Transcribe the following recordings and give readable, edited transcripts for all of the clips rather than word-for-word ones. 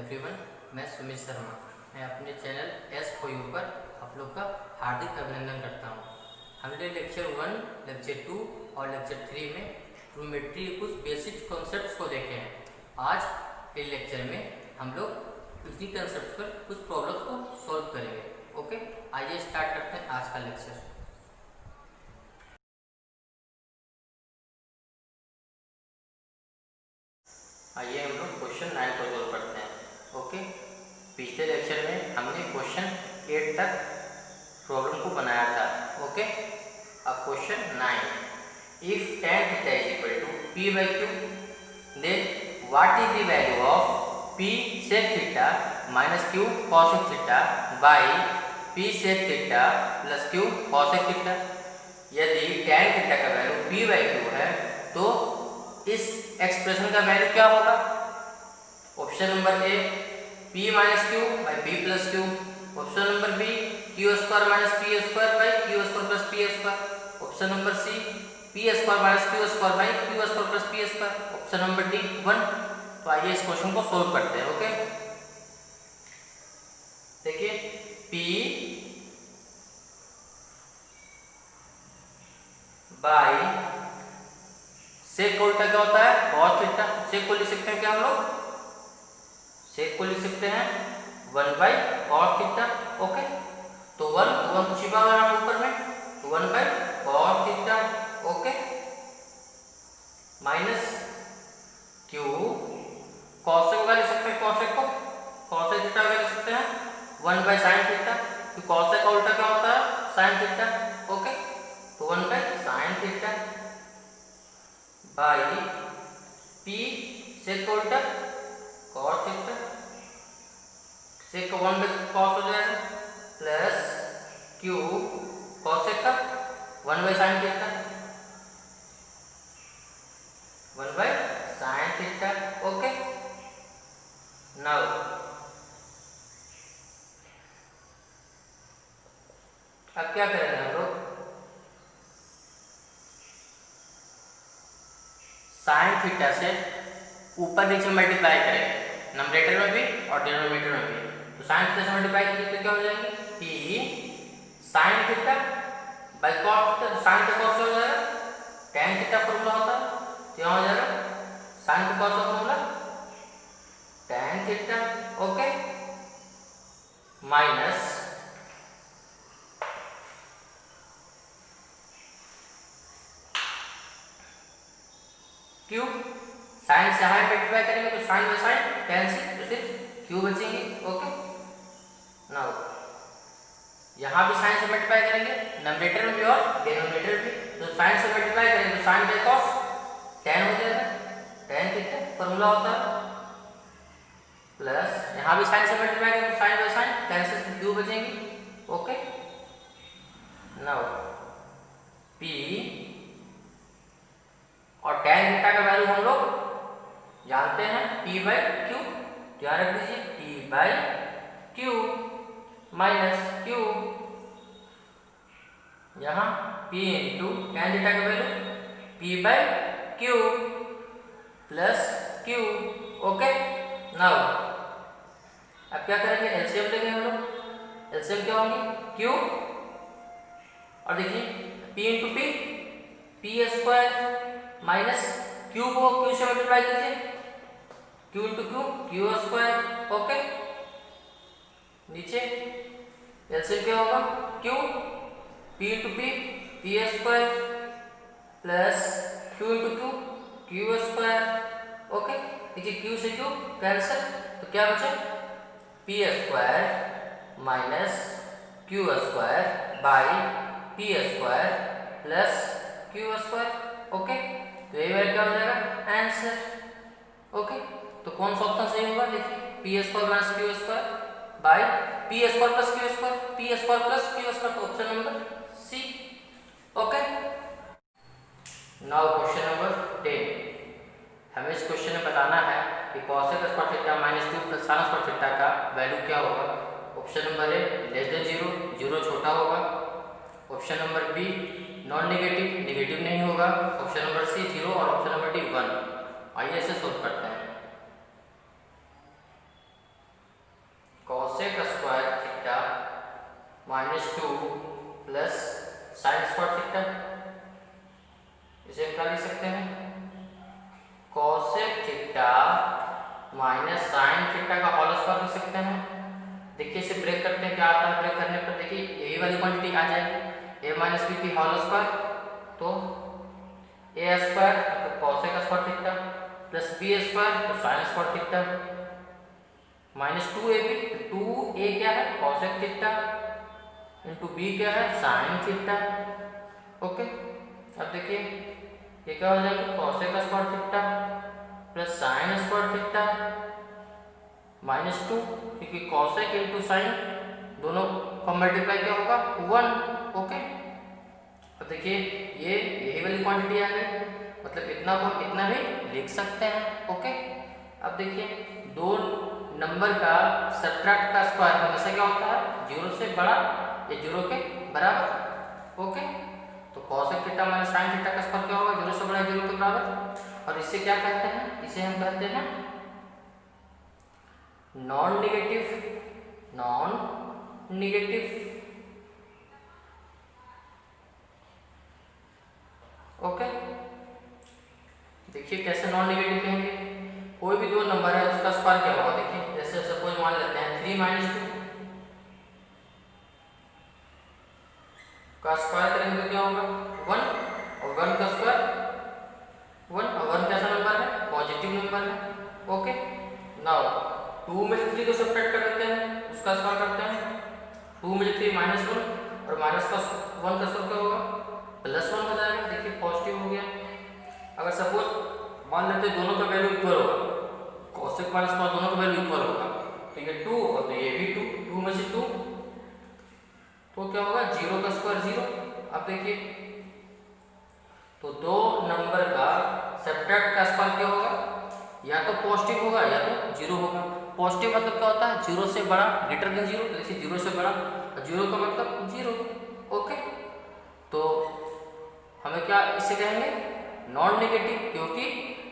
Everyone, मैं सुमित शर्मा। मैं अपने चैनल एस फॉर यू पर आप लोग का हार्दिक अभिनंदन करता हूँ। हमने लेक्चर 1, लेक्चर 2 और लेक्चर 3 में ट्रिग्नोमेट्री के कुछ बेसिक कॉन्सेप्ट्स को देखे हैं। आज इस लेक्चर में हम लोग इसी कॉन्सेप्ट पर कुछ प्रॉब्लम्स को सॉल्व करेंगे। ओके, आइए स्टार्ट करते हैं आज का लेक्चर। आइए हम लोग क्वेश्चन 9 को सॉल्व करते हैं। ओके, पिछले लेक्चर में हमने क्वेश्चन 8 तक प्रॉब्लम को बनाया था। ओके, अब question 9, if tan theta is equal to p by q, then what is the value of p sec theta minus q cosec theta by p sec theta plus q cosec theta. यदि tan theta का value p by q है तो इस expression का value क्या होगा? Option number A p minus Q by p plus Q. Option number B Q square minus P square by Q square plus P square. Option number C P square minus Q square by Q square plus P square. Option number D 1। तो आइए इस question को solve करते हैं। Okay, देखिए p by sec का उल्टा क्या होता है? cos theta. सेक को लिख सकते हैं क्या हम लोग? सेक को लिख सकते हैं 1 बाई cos थीटा। ओके, तो 1 तो छिपा हुआ है ऊपर में, तो 1 by cos theta. Okay, minus q cosec का लिख सकते हैं, cosec को cosec थीटा का लिख सकते हैं 1 बाई sin थीटा, तो cosec का उल्टा क्या होता है? sin theta. ओके, तो 1 by sin theta by p सेक का उल्टा cos थीटा, सेक का 1 बाई cos हो जाएगा प्लस q cosec का 1 by sin theta, 1 by sin theta. Okay, now अब क्या करेंगे हम लोग? साइन थीटा से ऊपर नीचे मल्टीप्लाई करेंगे, नंबरेटर में भी और डिनोमिनेटर में भी। तो साइन थीटा से मल्टीप्लाई करेंगे तो क्या हो जाएगा? p sine theta by cos theta. Sine का कॉस हो जाएगा, tan थीटा फॉर्मूला होता है, तो यहाँ हो जाएगा साइन का कॉस का formula tan theta. Okay, minus Q, sine से हाई मल्टीप्लाई करेंगे तो साइन बाई साइन, tan से तो सिर्फ क्यू बचेंगे। ओके, नाउ यहाँ भी साइन से मल्टीप्लाई करेंगे, नंबरेटर में भी और डिनोमिनेटर भी। तो साइन से मल्टीप्लाई करेंगे तो साइन बाई कॉस tan हो जाएगा, tan थीटा फॉर्मूला होता है, प्लस यहाँ भी साइन से मल्टीप्लाई करेंगे तो साइन बाई साइन, tan से सिर्फ क्यू बचेंगे। ओके, नाउ p और tan थीटा का वैल्यू हम लोग जानते हैं p बाई क्यू। ध्यान रख दीजिए p by Q minus Q, यहाँ p इंटू tan थीटा का value p by Q plus Q. Okay, now अब क्या करेंगे? एलसीएम लेंगे हम लोग। एलसीएम क्या होंगे? q और देखिए p into p square minus Q को क्यू से मल्टीप्लाई कीजिए, Q into Q Q square. Okay, नीचे एलसीएम क्या होगा? Q P into P square plus Q into Q Q square. Okay, देखिए क्यू से क्यू कैंसिल, तो क्या बचा? P square minus Q square by P square plus Q square. Okay, तो ये वैल्यू क्या हो जाएगा? आंसर। ओके, तो कौन सा ऑप्शन सही होगा? देखिए P square minus Q square by P square plus Q square, P square plus Q square, तो option number C. Okay, now question number 10। हमें इस क्वेश्चन में बताना है कि cosec square theta minus 2 plus sin square theta का value क्या होगा। Option number A less than 0, 0 छोटा होगा। Option number B non negative, negative नहीं होगा। ऑप्शन नंबर सी 0 और ऑप्शन नंबर डी 1। आइए इसे सोल्व करते हैं। माइनस साइन थीटा का होल स्क्वायर लिख सकते हैं। देखिए इसे ब्रेक करते हैं, क्या आता है ब्रेक करने पर, देखिए यही वाली क्वांटिटी आ जाएगी a माइनस बी की होल स्क्वायर, तो ए स्क्वायर तो cosec square theta plus B square तो sine square theta minus 2ab, तो 2a क्या है कॉसेक थीटा इंटू बी क्या है साइन थीटा। ओके, अब देखिए ये क्या हो जाएगा cosec square theta plus sign square theta minus 2, क्योंकि कॉसेक इंटू साइन दोनों का मल्टीप्लाई क्या होगा 1। ओके, अब देखिए ये यही वाली क्वांटिटी आ गई, मतलब इतना को इतना भी लिख सकते हैं। ओके, अब देखिए दो नंबर का सब्ट्रैक्ट का स्क्वायर हमेशा क्या होता है 0 से बड़ा या 0 के बराबर। ओके, तो cosec theta minus sine theta का स्क्वायर क्या होगा 0 से बड़ा 0 के बराबर। और इसे क्या कहते हैं, इसे हम कहते हैं नॉन निगेटिव। ओके, देखिए कैसे नॉन निगेटिव कहेंगे, कोई भी दो नंबर है उसका स्क्वायर क्या होगा, देखिए जैसे सपोज मान लेते हैं 3 माइनस 2 का स्क्वायर करेंगे तो क्या होगा 1, और 1 का स्क्वायर 1, और 1 कैसा नंबर है पॉजिटिव नंबर है। ओके, नाउ 2 में से 3 को सब्ट्रैक्ट कर देते हैं, उसका स्क्वायर करते हैं, 2 में से 3 माइनस 1 और माइनस का 1 का स्क्वायर क्या होगा प्लस 1 हो जाएगा। देखिए पॉजिटिव हो गया। अगर सपोज मान लेते हैं दोनों का वैल्यू इक्वल होगा, कॉसेक माइनस कॉस दोनों का वैल्यू इक्वल होगा, तो ये 2 और तो ये भी 2 में से 2 तो क्या होगा 0 का स्क्वायर 0। अब देखिए तो दो नंबर का सब्ट्रैक्ट का स्क्वायर क्या होगा, या तो पॉजिटिव होगा या तो 0 होगा। पॉजिटिव मतलब क्या होता है 0 से बड़ा ग्रेटर देन 0, जैसे 0 से बड़ा, और 0 का मतलब 0। ओके, तो हमें क्या इससे कहेंगे नॉन निगेटिव, क्योंकि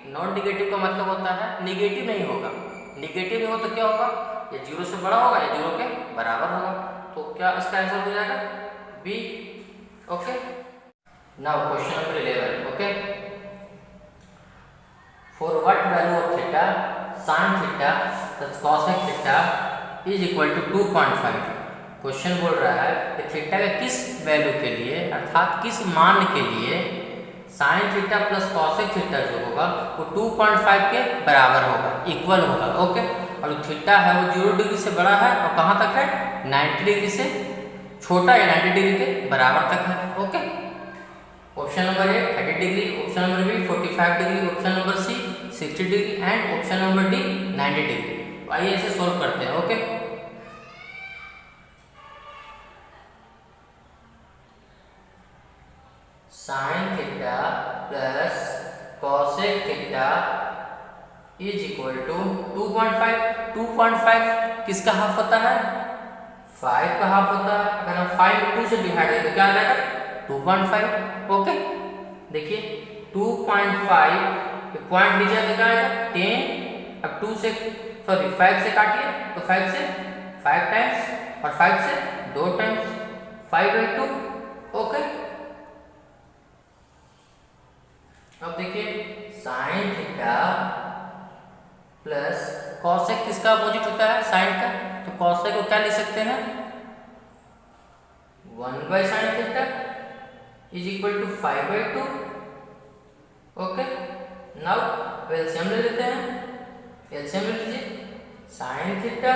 नॉन निगेटिव का मतलब होता है निगेटिव नहीं होगा, निगेटिव नहीं हो तो क्या होगा या 0 से बड़ा होगा या 0 के बराबर होगा। तो क्या इसका आंसर हो जाएगा B. Okay, now question number 11। Okay, for what value of theta sine theta plus cosec theta is equal to 2.5। Question बोल रहा है कि थीटा के किस वैल्यू के लिए अर्थात किस मान के लिए sign theta plus cosec theta जो होगा वो 2.5 के बराबर होगा, इक्वल होगा। ओके, और थीटा है वो 0 डिग्री से बड़ा है और कहाँ तक है 90 डिग्री से छोटा या 90 डिग्री के बराबर तक है। Okay, option number A 30 degree, option number B 45 degree, option number C 60 degree and option number D 90 degree. आइए इसे सोल्व करते हैं। Okay, sine theta plus cosec theta is equal to 2.5। 2.5 किसका हाफ होता है 5 का हाफ होता है। अगर हम 5 को 2 से डिवाइड करें तो क्या आ जाएगा 2.5। ओके, देखिए 2.5 पॉइंट नीचे क्या आएगा 10, अब 2 से सॉरी 5 से काटिए तो 5 से 5 टाइम्स और 5 से 2 टाइम्स 5/2। ओके, अब देखिए साइन थीटा प्लस कॉसेक किसका अपोजिट होता है साइन का, तो कॉसेक को क्या लिख सकते हैं 1/sin theta is equal to 5/2। Okay, now LCM ले लेते हैं, एलसीएम ले लीजिए sine theta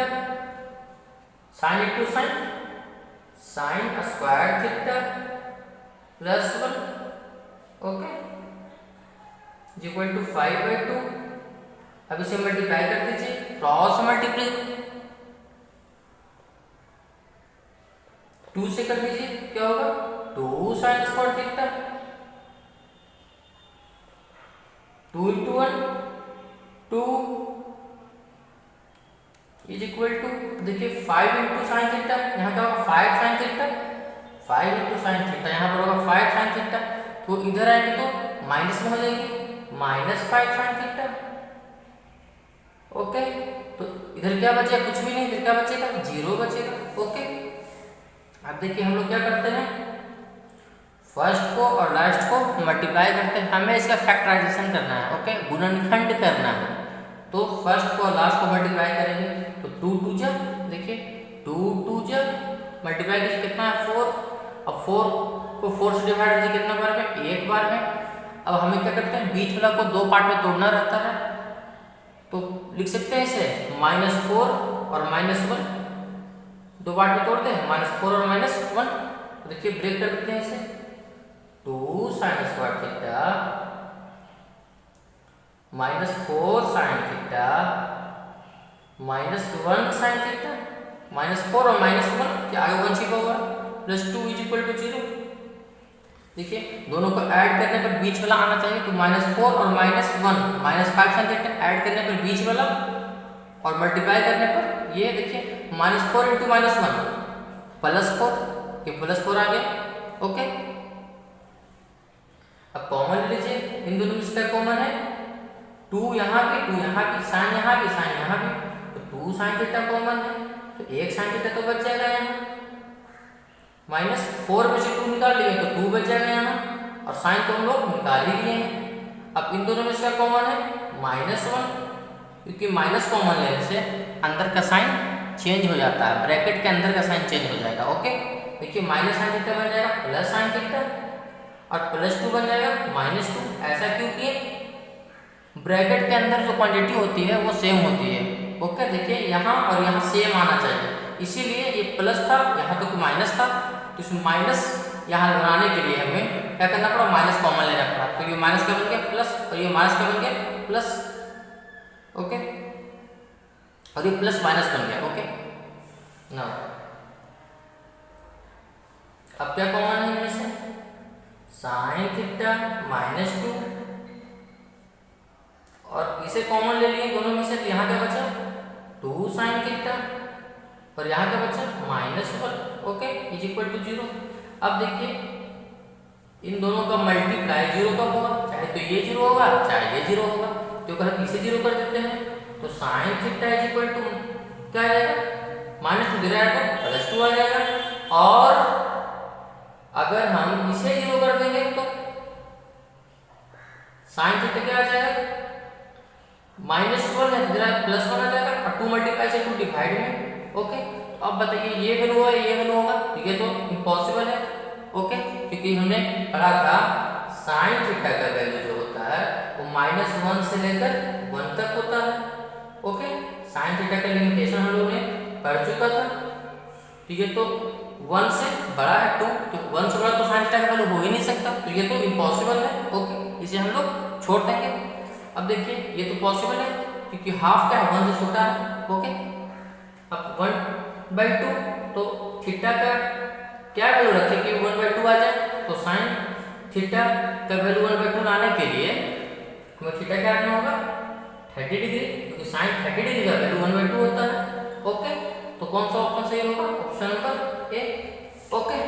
sine into sine sine square theta plus 1 okay equal to 5/2। अब इसे मल्टीप्लाई कर दीजिए, क्रॉस मल्टीप्लाई 2 से कर दीजिए, क्या होगा 2 sin square theta 2 into 1 2 is equal to देखिए 5 into sin थीटा, यहाँ क्या होगा 5 sin theta 5 into sin theta, यहाँ पर होगा 5 sin थीटा, तो इधर आएंगे तो माइनस में हो जाएगी -5 sin थीटा। ओके, तो इधर क्या बचेगा कुछ भी नहीं, इधर क्या बचेगा 0 बचेगा। ओके, अब देखिए हम लोग क्या करते हैं फर्स्ट को और लास्ट को मल्टीप्लाई करते हैं, हमें इसका फैक्टराइजेशन करना है। ओके, गुणनखंड करना है, तो फर्स्ट को लास्ट को मल्टीप्लाई करेंगे तो 2 2 जा, देखिए 2 2 जा मल्टीप्लाई कीजिए कितना है 4। अब 4 को 4 से डिवाइड कीजिए कितना बार में, एक बार में। अब हमें क्या करते हैं, बीच वाला को दो पार्ट में तोड़ना रहता है, तो लिख सकते हैं इसे -4 और -1, दो पार्ट में तोड़ते हैं -4 और -1। तो देखिए ब्रेक कर देते हैं इसे, 2 sin square theta -4 sin theta -1 sin theta, -4 और -1 क्या आगे 1 छिपा हुआ +2 = 0। देखिए दोनों को ऐड करने पर बीच वाला आना चाहिए, तो -4 और -1 -5 sin थीटा ऐड करने पर बीच वाला और मल्टीप्लाई करने पर ये देखिए -4 × -1 +4, ये +4 आ गया। ओके, अब कॉमन ले लीजिए, इन दोनों में इसका कॉमन है 2 यहाँ भी, 2 यहाँ भी, साइन यहाँ भी, साइन यहाँ भी, तो 2 sin थीटा कॉमन है, तो 1 sin थीटा तो बच जाएगा यहाँ। -4 में से 2 निकाल लिए तो 2 बच जाएगा यहाँ, और साइन तो हम लोग निकाल ही लिए हैं। अब इन दोनों में इसका कॉमन है -1, क्योंकि माइनस कॉमन लेने से अंदर का साइन चेंज हो जाता है, ब्रैकेट के अंदर का साइन चेंज हो जाएगा। ओके, देखिए -sin थीटा बन जाएगा +sin थीटा और +2 बन जाएगा -2। ऐसा क्यों किए, ब्रैकेट के अंदर जो क्वांटिटी होती है वो सेम होती है। ओके, देखिए यहाँ और यहाँ सेम आना चाहिए, इसीलिए ये प्लस था, यहाँ तो माइनस था, तो इस माइनस यहाँ बनाने के लिए हमें क्या करना पड़ा, माइनस कॉमन लेना पड़ा। तो ये माइनस का बन गया प्लस और ये माइनस का बन गया प्लस। ओके, और ये प्लस माइनस बन गया। ओके, ना अब क्या कॉमन है इनमें से, sin थीटा -2, और इसे कॉमन ले लिए दोनों में से, तो यहाँ क्या बचा 2 sin थीटा और यहाँ क्या बचा -1। ओके, = 0। अब देखिए इन दोनों का मल्टीप्लाई 0 का होगा, चाहे तो ये 0 होगा चाहे ये 0 होगा, तो अगर हम इसे 0 कर देते हैं तो sin थीटा = क्या आ जाएगा, -2 दे रहा है तो +2 आ जाएगा। और अगर हम इसे 0 कर देंगे तो sin थीटा क्या आ जाएगा, -1 है तो +1 आ जाएगा, और 2 मल्टीप्लाई से 2 डिवाइड में। ओके, तो अब बताइए ये वैल्यू होगा ये वैल्यू होगा, तो ये तो इम्पॉसिबल है। ओके, क्योंकि हमने पढ़ा था sin थीटा का वैल्यू जो होता है वो -1 से लेकर 1 तक होता है। ओके, sin थीटा का लिमिटेशन हम लोगों ने पढ़ चुका था। ठीक है, तो 1 से बड़ा है 2, तो 1 से बड़ा तो sin थीटा का वैल्यू हो ही नहीं सकता, तो ये तो इम्पॉसिबल है। ओके, इसे हम लोग छोड़ देंगे। अब देखिए ये तो पॉसिबल है क्योंकि हाफ क्या है 1 से छोटा है। ओके, अब 1/2, तो थीटा का क्या वैल्यू रखें कि 1/2 आ जाए, तो sin थीटा का वैल्यू 1/2 लाने के लिए हमें थीटा क्या रखना होगा 30 डिग्री, क्योंकि sin 30 डिग्री का वैल्यू 1/2 होता है। ओके, तो कौन सा ऑप्शन सही होगा, option number A. Okay,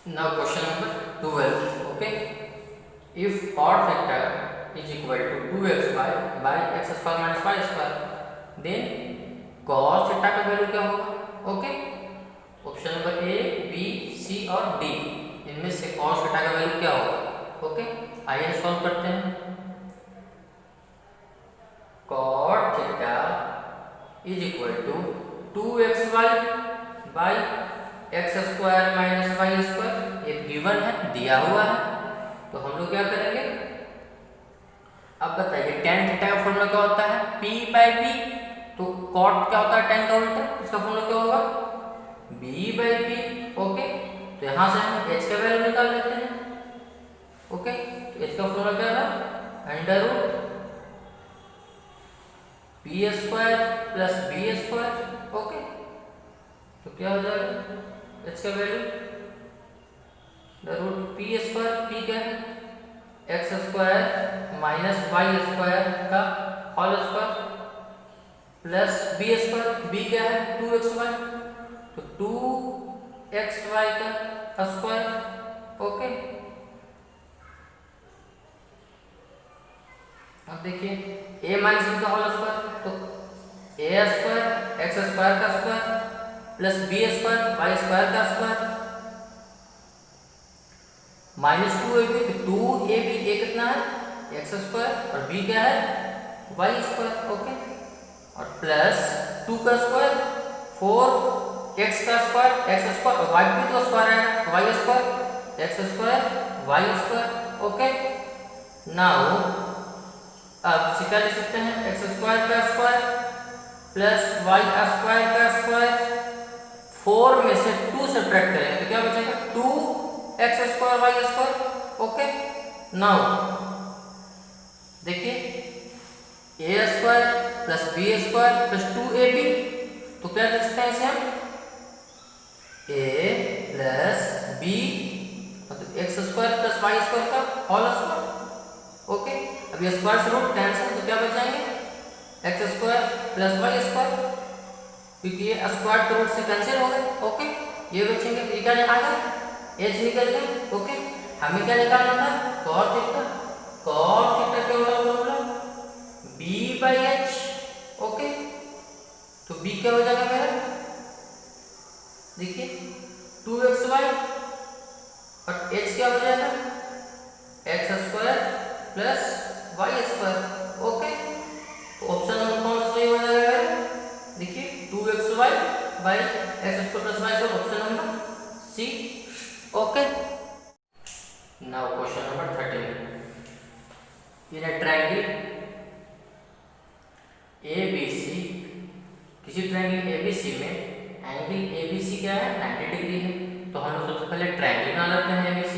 now question number 12। Okay, if cot theta is equal to 2xy by x square minus y square, then cos theta का वैल्यू क्या होगा। Okay, option number A, B, C और D, इनमें से cos theta का value क्या होगा। Okay, आइए सॉल्व करते हैं। cot theta is equal to 2xy by x square minus y square, ये गिवन है, दिया हुआ है, तो हम लोग क्या करेंगे। अब बताइए tan थीटा का फॉर्मूला क्या होता है, p/b, तो cot क्या होता है tan का उल्टा, इसका फॉर्मूला क्या होगा b/b। ओके, तो यहाँ से हम h का वैल्यू निकाल लेते हैं। ओके, तो h का फॉर्मूला क्या है √p² प्लस b²। ओके, तो क्या हो जाएगा h का वैल्यू √p², p क्या है x square minus y square का whole square plus b², b क्या है 2xy, तो 2xy का स्क्वायर। ओके, अब देखिए a माइनस b का होल स्क्वायर, तो a² x स्क्वायर का square plus b² y square का स्क्वायर -2ab, तो 2ab, a कितना है एक्स स्क्वायर और बी क्या है वाई स्क्वायर। ओके, और प्लस 2 का स्क्वायर 4 एक्स का स्क्वायर एक्स स्क्वायर और वाई भी तो स्क्वायर है y square x square Y square. Okay, now अब इसे क्या लिख सकते हैं एक्स स्क्वायर का स्क्वायर प्लस वाई स्क्वायर का स्क्वायर, 4 में से 2 सब्ट्रैक्ट करेंगे तो क्या बचेगा 2 X square Y square. Okay, now देखिए A square plus B square plus 2ab, तो क्या लिख सकते हैं इसे हम ए प्लस बी मतलब X square plus Y square का होल स्क्वायर। ओके, अब ये स्क्वायर से रूट कैंसिल तो क्या बच जाएंगे x square plus Y square, क्योंकि ये स्क्वायर तो रूट से कैंसिल हो गए। ओके, ये बचेंगे तो ये क्या आ गया एच निकल गए। ओके, हमें क्या निकालना था cos थीटा, cos थीटा क्या होगा formula b by h। Okay, तो b क्या हो जाएगा मेरा देखिए 2xy और h क्या हो जाएगा x square plus Y square. Okay, तो ऑप्शन नंबर कौन सा सही हो जाएगा देखिए 2xy by x square plus Y square, option number C. Okay, now question number 13 in a triangle ABC, किसी ट्रायंगल ABC में एंगल ABC क्या है 90 डिग्री है, तो हम लोग सबसे पहले ट्रायंगल बना लेते हैं ABC।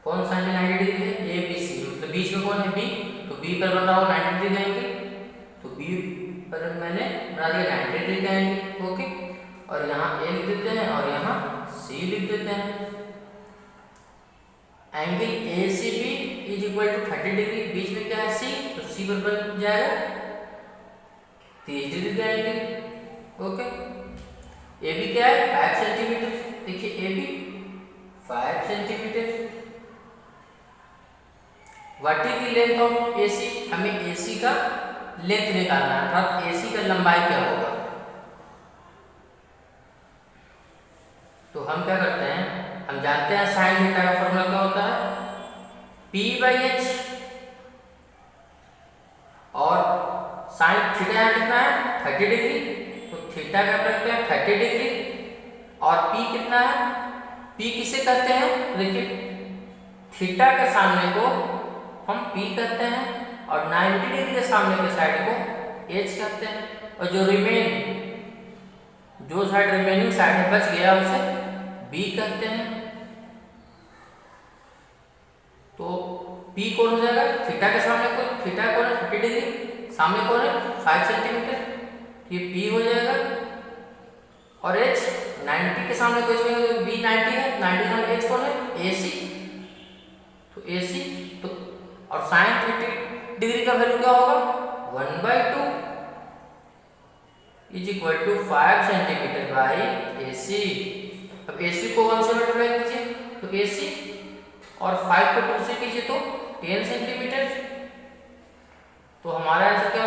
कौन सा एंगल 90 डिग्री है ABC, मतलब बीच में कौन है B, तो B पर बताओ 90 डिग्री का एंगल, तो B पर मैंने बना दिया 90 डिग्री का एंगल। ओके, और यहाँ A लिख देते हैं और यहाँ C लिख देते हैं। Angle ACB is equal to 30 degree, बीच में क्या है C, तो C पर बन जाएगा 30 डिग्री का एंगल। ओके, AB क्या है 5 सेंटीमीटर, देखिए AB 5 centimetre. What is the length of AC, हमें AC का लेंथ निकालना है अर्थात AC का लंबाई क्या होगा। तो हम क्या करते हैं, हम जानते हैं साइन थीटा का फॉर्मूला क्या होता है P by H, और साइन थीटा यहाँ कितना है 30 डिग्री, तो थीटा का रखते हैं 30 डिग्री, और P कितना है P किसे कहते हैं देखिए थीटा के सामने को हम P कहते हैं और 90 डिग्री के सामने के साइड को H कहते हैं, और जो साइड रिमेनिंग साइड बच गया उसे B कहते हैं। तो P कौन हो जाएगा थीटा के सामने को, थीटा कौन है 30 डिग्री, सामने कौन है 5 सेंटीमीटर, ये P हो जाएगा, और H 90 के सामने को इसमें B 90 है, 90 के सामने H कौन है AC, तो AC, तो और साइन 30 डिग्री का वैल्यू क्या होगा 1/2 is equal to 5 centimetre by AC। अब AC को 1 से मल्टीप्लाई कीजिए तो AC, और 5 को 2 से कीजिए तो 10 सेंटीमीटर, तो हमारा आंसर क्या